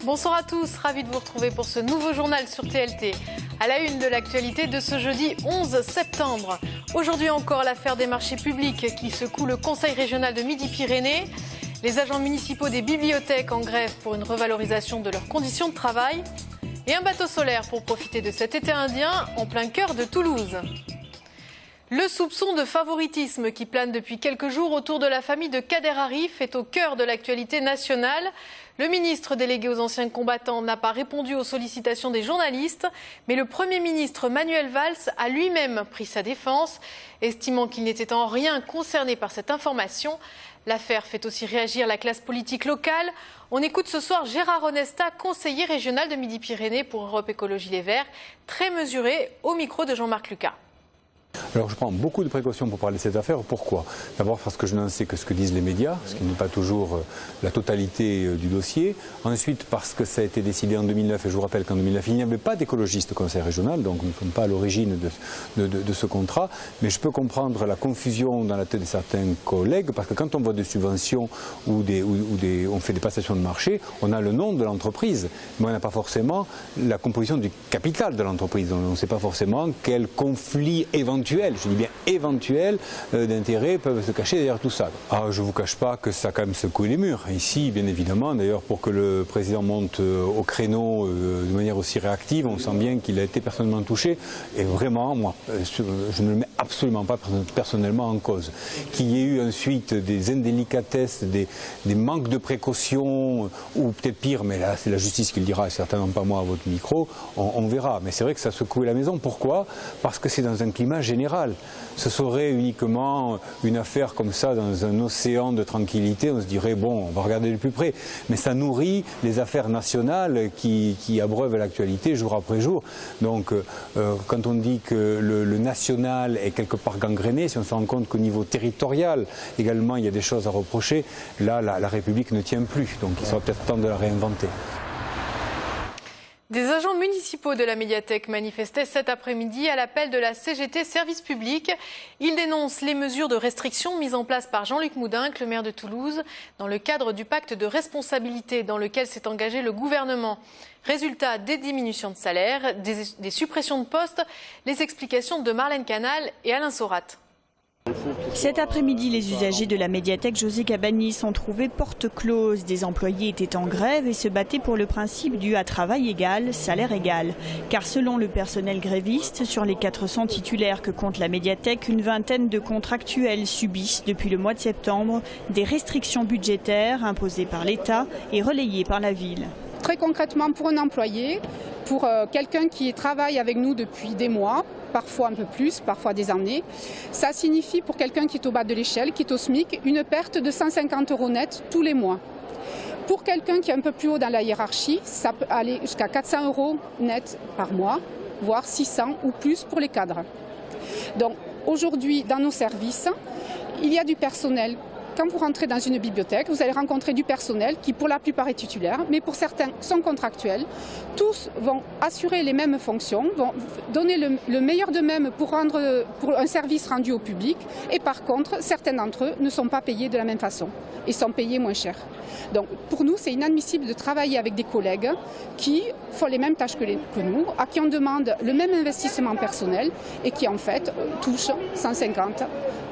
Bonsoir à tous, ravi de vous retrouver pour ce nouveau journal sur TLT. À la une de l'actualité de ce jeudi 11 septembre. Aujourd'hui encore, l'affaire des marchés publics qui secoue le Conseil régional de Midi-Pyrénées. Les agents municipaux des bibliothèques en grève pour une revalorisation de leurs conditions de travail. Et un bateau solaire pour profiter de cet été indien en plein cœur de Toulouse. Le soupçon de favoritisme qui plane depuis quelques jours autour de la famille de Kader Arif est au cœur de l'actualité nationale. Le ministre délégué aux anciens combattants n'a pas répondu aux sollicitations des journalistes, mais le Premier ministre Manuel Valls a lui-même pris sa défense, estimant qu'il n'était en rien concerné par cette information. L'affaire fait aussi réagir la classe politique locale. On écoute ce soir Gérard Onesta, conseiller régional de Midi-Pyrénées pour Europe Écologie Les Verts, très mesuré au micro de Jean-Marc Lucas. Alors je prends beaucoup de précautions pour parler de cette affaire. Pourquoi? D'abord parce que je n'en sais que ce que disent les médias, ce qui n'est pas toujours la totalité du dossier. Ensuite parce que ça a été décidé en 2009, et je vous rappelle qu'en 2009 il n'y avait pas d'écologistes au conseil régional, donc nous ne sommes pas à l'origine de ce contrat. Mais je peux comprendre la confusion dans la tête de certains collègues, parce que quand on voit des subventions ou on fait des passations de marché, on a le nom de l'entreprise, mais on n'a pas forcément la composition du capital de l'entreprise. On ne sait pas forcément quel conflit éventuel, je dis bien éventuel, d'intérêts peuvent se cacher derrière tout ça. Alors, je ne vous cache pas que ça a quand même secoué les murs. Ici, bien évidemment, d'ailleurs, pour que le président monte au créneau de manière aussi réactive, on sent bien qu'il a été personnellement touché. Et vraiment, moi, je ne le mets absolument pas personnellement en cause. Qu'il y ait eu ensuite des indélicatesses, des manques de précaution, ou peut-être pire, mais là, c'est la justice qui le dira, et certainement pas moi à votre micro, on verra. Mais c'est vrai que ça a secoué la maison. Pourquoi? Parce que c'est dans un climat général. Ce serait uniquement une affaire comme ça dans un océan de tranquillité, on se dirait bon, on va regarder de plus près. Mais ça nourrit les affaires nationales qui abreuvent l'actualité jour après jour. Donc quand on dit que le national est quelque part gangréné, si on se rend compte qu'au niveau territorial également il y a des choses à reprocher, là la République ne tient plus. Donc il sera peut-être temps de la réinventer. Des agents municipaux de la médiathèque manifestaient cet après-midi à l'appel de la CGT Service Public. Ils dénoncent les mesures de restriction mises en place par Jean-Luc Moudenc, le maire de Toulouse, dans le cadre du pacte de responsabilité dans lequel s'est engagé le gouvernement. Résultat, des diminutions de salaire, des suppressions de postes, les explications de Marlène Canal et Alain Sorat. Cet après-midi, les usagers de la médiathèque José Cabanis sont trouvés porte close. Des employés étaient en grève et se battaient pour le principe du à travail égal, salaire égal. Car selon le personnel gréviste, sur les 400 titulaires que compte la médiathèque, une vingtaine de contractuels subissent depuis le mois de septembre des restrictions budgétaires imposées par l'État et relayées par la ville. Très concrètement, pour un employé, pour quelqu'un qui travaille avec nous depuis des mois, parfois un peu plus, parfois des années, ça signifie pour quelqu'un qui est au bas de l'échelle, qui est au SMIC, une perte de 150 € net tous les mois. Pour quelqu'un qui est un peu plus haut dans la hiérarchie, ça peut aller jusqu'à 400 € net par mois, voire 600 ou plus pour les cadres. Donc aujourd'hui, dans nos services, il y a du personnel. Quand vous rentrez dans une bibliothèque, vous allez rencontrer du personnel qui pour la plupart est titulaire, mais pour certains sont contractuels. Tous vont assurer les mêmes fonctions, vont donner le meilleur d'eux-mêmes pour un service rendu au public. Et par contre, certains d'entre eux ne sont pas payés de la même façon et sont payés moins cher. Donc pour nous, c'est inadmissible de travailler avec des collègues qui font les mêmes tâches que nous, à qui on demande le même investissement personnel et qui en fait touchent 150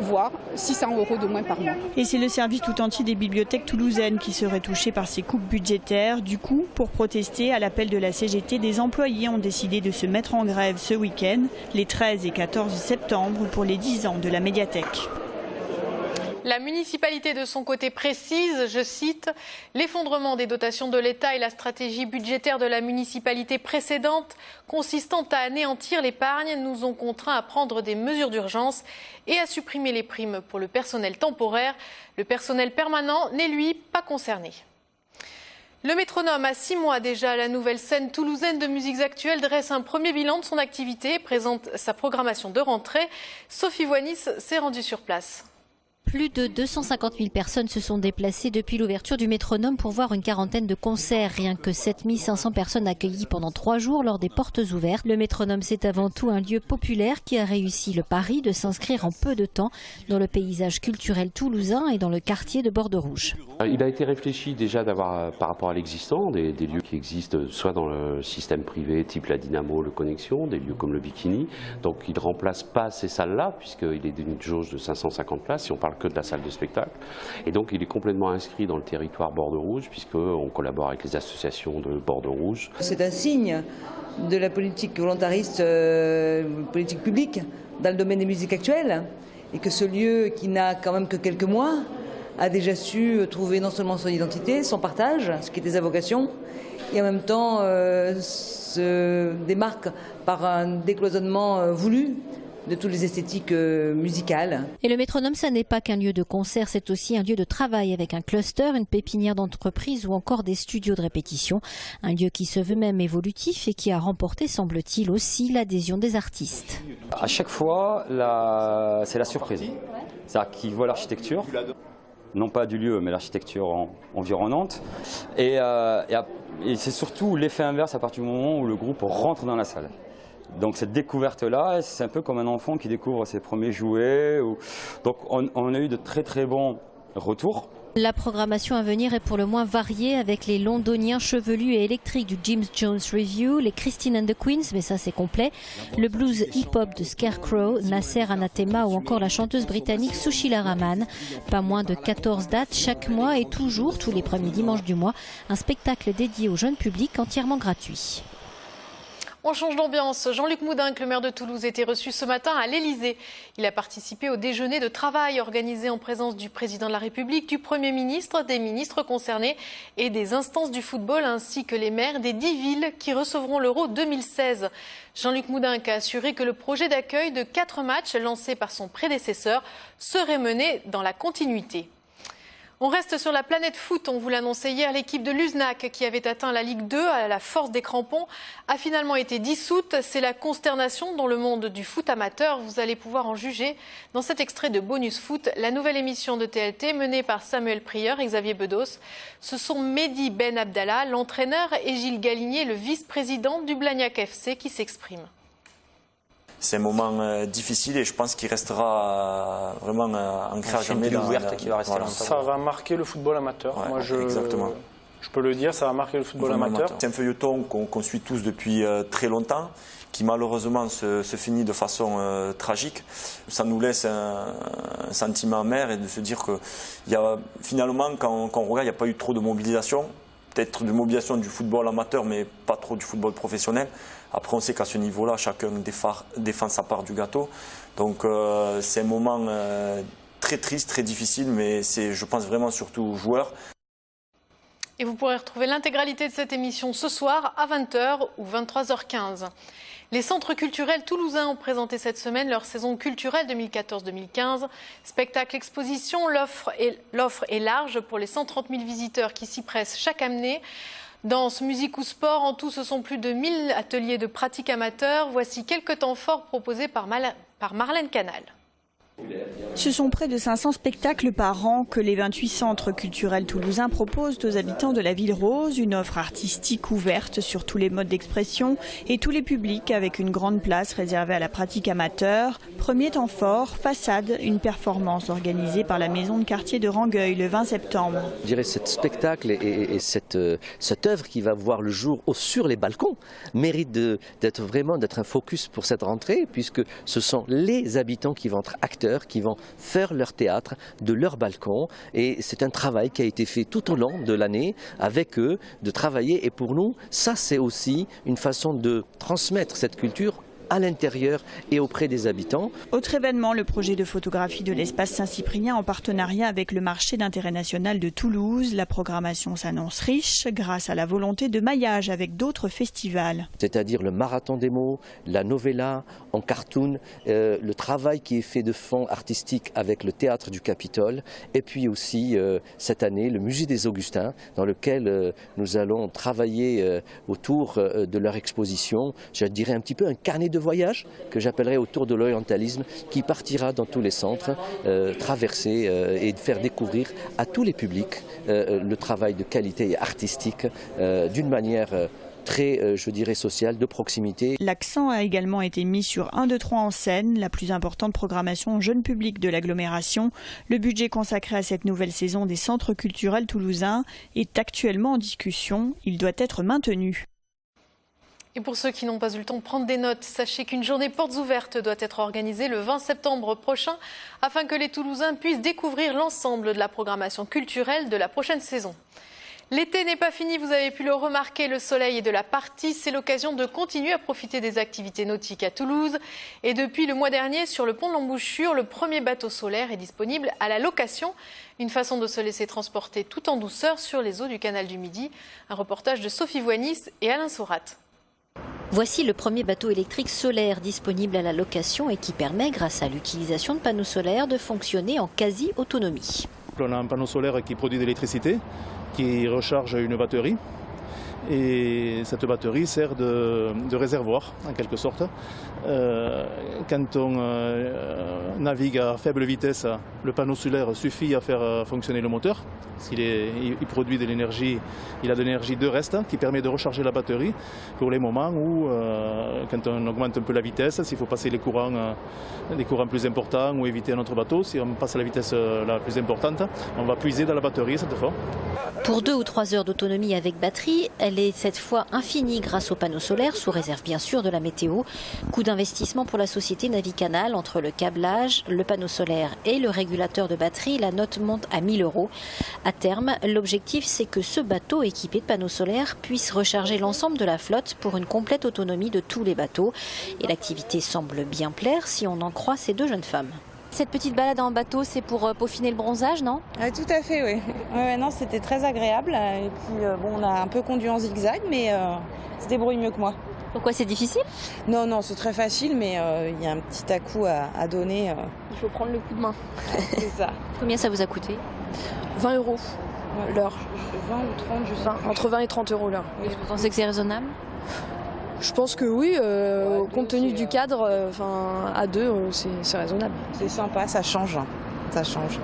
voire 600 € de moins par mois. Et c'est le service tout entier des bibliothèques toulousaines qui serait touché par ces coupes budgétaires. Du coup, pour protester à l'appel de la CGT, des employés ont décidé de se mettre en grève ce week-end, les 13 et 14 septembre, pour les 10 ans de la médiathèque. La municipalité de son côté précise, je cite, « L'effondrement des dotations de l'État et la stratégie budgétaire de la municipalité précédente consistant à anéantir l'épargne nous ont contraints à prendre des mesures d'urgence et à supprimer les primes pour le personnel temporaire. Le personnel permanent n'est lui pas concerné. » Le métronome, à 6 mois déjà, la nouvelle scène toulousaine de musiques actuelles dresse un premier bilan de son activité et présente sa programmation de rentrée. Sophie Voinis s'est rendue sur place. Plus de 250 000 personnes se sont déplacées depuis l'ouverture du Métronome pour voir une quarantaine de concerts. Rien que 7 500 personnes accueillies pendant 3 jours lors des portes ouvertes. Le Métronome, c'est avant tout un lieu populaire qui a réussi le pari de s'inscrire en peu de temps dans le paysage culturel toulousain et dans le quartier de Bordeaux-Rouge. Il a été réfléchi déjà d'avoir, par rapport à l'existant, des lieux qui existent soit dans le système privé type la Dynamo, le Connexion, des lieux comme le Bikini. Donc il ne remplace pas ces salles-là puisqu'il est d'une jauge de 550 places si on parle que de la salle de spectacle. Et donc il est complètement inscrit dans le territoire Bordeaux-Rouge puisqu'on collabore avec les associations de Bordeaux-Rouge. C'est un signe de la politique volontariste, politique publique dans le domaine des musiques actuelles et que ce lieu qui n'a quand même que quelques mois a déjà su trouver non seulement son identité, son partage, ce qui était sa vocation, et en même temps se démarque par un décloisonnement voulu de toutes les esthétiques musicales. Et le Métronome, ça n'est pas qu'un lieu de concert, c'est aussi un lieu de travail avec un cluster, une pépinière d'entreprise ou encore des studios de répétition. Un lieu qui se veut même évolutif et qui a remporté, semble-t-il, aussi l'adhésion des artistes. À chaque fois, c'est la surprise. C'est-à-dire qu'ils voient l'architecture, non pas du lieu, mais l'architecture environnante. Et c'est surtout l'effet inverse à partir du moment où le groupe rentre dans la salle. Donc cette découverte-là, c'est un peu comme un enfant qui découvre ses premiers jouets. Donc on a eu de très très bons retours. La programmation à venir est pour le moins variée avec les londoniens chevelus et électriques du James Jones Revue, les Christine and the Queens, mais ça c'est complet, le blues hip-hop de Scarecrow, Nasser Anathema ou encore la chanteuse britannique Sushila Rahman. Pas moins de 14 dates chaque mois et toujours, tous les premiers dimanches du mois, un spectacle dédié au jeune public entièrement gratuit. On change d'ambiance. Jean-Luc Moudenc, le maire de Toulouse, était reçu ce matin à l'Elysée. Il a participé au déjeuner de travail organisé en présence du président de la République, du Premier ministre, des ministres concernés et des instances du football ainsi que les maires des 10 villes qui recevront l'Euro 2016. Jean-Luc Moudenc a assuré que le projet d'accueil de 4 matchs lancé par son prédécesseur serait mené dans la continuité. On reste sur la planète foot. On vous l'annonçait hier, l'équipe de Luznac qui avait atteint la Ligue 2 à la force des crampons a finalement été dissoute. C'est la consternation dans le monde du foot amateur. Vous allez pouvoir en juger dans cet extrait de Bonus Foot, la nouvelle émission de TLT menée par Samuel Prieur et Xavier Bedos. Ce sont Mehdi Ben Abdallah, l'entraîneur, et Gilles Galinier, le vice-président du Blagnac FC, qui s'expriment. C'est un moment difficile et je pense qu'il restera vraiment ancré à jamais dans la... qui va rester longtemps. Ça va marquer le football amateur. Ouais, moi, exactement. Je peux le dire, ça va marquer le football amateur. C'est un feuilleton qu'on suit tous depuis très longtemps, qui malheureusement se finit de façon tragique. Ça nous laisse un sentiment amer et de se dire que finalement, quand on regarde, il n'y a pas eu trop de mobilisation. Peut-être de mobilisation du football amateur, mais pas trop du football professionnel. Après, on sait qu'à ce niveau-là, chacun défend sa part du gâteau. Donc, c'est un moment très triste, très difficile, mais c'est, je pense, vraiment surtout aux joueurs. Et vous pourrez retrouver l'intégralité de cette émission ce soir à 20h ou 23h15. Les centres culturels toulousains ont présenté cette semaine leur saison culturelle 2014-2015. Spectacle, exposition, l'offre est large pour les 130 000 visiteurs qui s'y pressent chaque année. Danse, musique ou sport, en tout ce sont plus de 1000 ateliers de pratique amateur. Voici quelques temps forts proposés par Marlène Canal. Ce sont près de 500 spectacles par an que les 28 centres culturels toulousains proposent aux habitants de la Ville Rose. Une offre artistique ouverte sur tous les modes d'expression et tous les publics avec une grande place réservée à la pratique amateur. Premier temps fort, Façade, une performance organisée par la maison de quartier de Rangueil le 20 septembre. Je dirais que ce spectacle et cette œuvre qui va voir le jour sur les balcons mérite d'être un focus pour cette rentrée puisque ce sont les habitants qui vont être acteurs, qui vont faire leur théâtre de leur balcon et c'est un travail qui a été fait tout au long de l'année avec eux, de travailler et pour nous, ça c'est aussi une façon de transmettre cette culture à l'intérieur et auprès des habitants. Autre événement, le projet de photographie de l'espace Saint-Cyprien en partenariat avec le marché d'intérêt national de Toulouse. La programmation s'annonce riche grâce à la volonté de maillage avec d'autres festivals. C'est-à-dire le marathon des mots, la novella en cartoon, le travail qui est fait de fond artistique avec le théâtre du Capitole et puis aussi cette année le musée des Augustins dans lequel nous allons travailler autour de leur exposition, je dirais un petit peu un carnet de de voyage que j'appellerais autour de l'orientalisme qui partira dans tous les centres, traverser et faire découvrir à tous les publics le travail de qualité artistique d'une manière très, je dirais, sociale, de proximité. L'accent a également été mis sur 1, 2, 3 en scène, la plus importante programmation jeune public de l'agglomération. Le budget consacré à cette nouvelle saison des centres culturels toulousains est actuellement en discussion. Il doit être maintenu. Et pour ceux qui n'ont pas eu le temps de prendre des notes, sachez qu'une journée portes ouvertes doit être organisée le 20 septembre prochain afin que les Toulousains puissent découvrir l'ensemble de la programmation culturelle de la prochaine saison. L'été n'est pas fini, vous avez pu le remarquer, le soleil est de la partie. C'est l'occasion de continuer à profiter des activités nautiques à Toulouse. Et depuis le mois dernier, sur le pont de l'Embouchure, le premier bateau solaire est disponible à la location. Une façon de se laisser transporter tout en douceur sur les eaux du canal du Midi. Un reportage de Sophie Voinis et Alain Saurat. Voici le premier bateau électrique solaire disponible à la location et qui permet, grâce à l'utilisation de panneaux solaires, de fonctionner en quasi-autonomie. On a un panneau solaire qui produit de l'électricité, qui recharge une batterie. Et cette batterie sert de réservoir, en quelque sorte. Quand on navigue à faible vitesse, le panneau solaire suffit à faire fonctionner le moteur. Il produit de l'énergie, il a de l'énergie de reste qui permet de recharger la batterie pour les moments où, quand on augmente un peu la vitesse, s'il faut passer des courants plus importants ou éviter un autre bateau, si on passe à la vitesse la plus importante, on va puiser dans la batterie cette fois. Pour 2 ou 3 heures d'autonomie avec batterie, elle est cette fois infinie grâce aux panneaux solaires, sous réserve bien sûr de la météo. Coût d'investissement pour la société Navicanal entre le câblage, le panneau solaire et le régulateur de batterie, la note monte à 1 000 €. À terme, l'objectif c'est que ce bateau équipé de panneaux solaires puisse recharger l'ensemble de la flotte pour une complète autonomie de tous les bateaux. Et l'activité semble bien plaire si on en croit ces 2 jeunes femmes. Cette petite balade en bateau, c'est pour peaufiner le bronzage, non? Tout à fait, oui. Non, c'était très agréable. Et puis, on a un peu conduit en zigzag, mais se débrouille mieux que moi. Pourquoi c'est difficile? Non, c'est très facile, mais il y a un petit à-coup à donner. Il faut prendre le coup de main. C'est ça. Combien ça vous a coûté? 20 € l'heure. 20 ou 30, je sais. Entre 20 et 30 € l'heure. Vous pensez que c'est raisonnable? Je pense que oui, compte tenu du cadre, à 2, c'est raisonnable. C'est sympa, ça change. Ça change.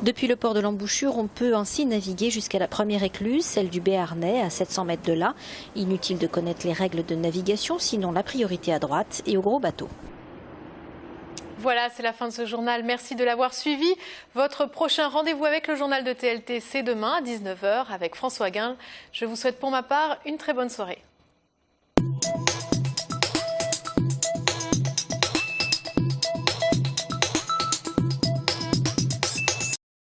Depuis le port de l'Embouchure, on peut ainsi naviguer jusqu'à la première écluse, celle du Béarnais, à 700 mètres de là. Inutile de connaître les règles de navigation, sinon la priorité à droite et aux gros bateaux. Voilà, c'est la fin de ce journal. Merci de l'avoir suivi. Votre prochain rendez-vous avec le journal de TLT, c'est demain à 19 h avec François Guin. Je vous souhaite pour ma part une très bonne soirée.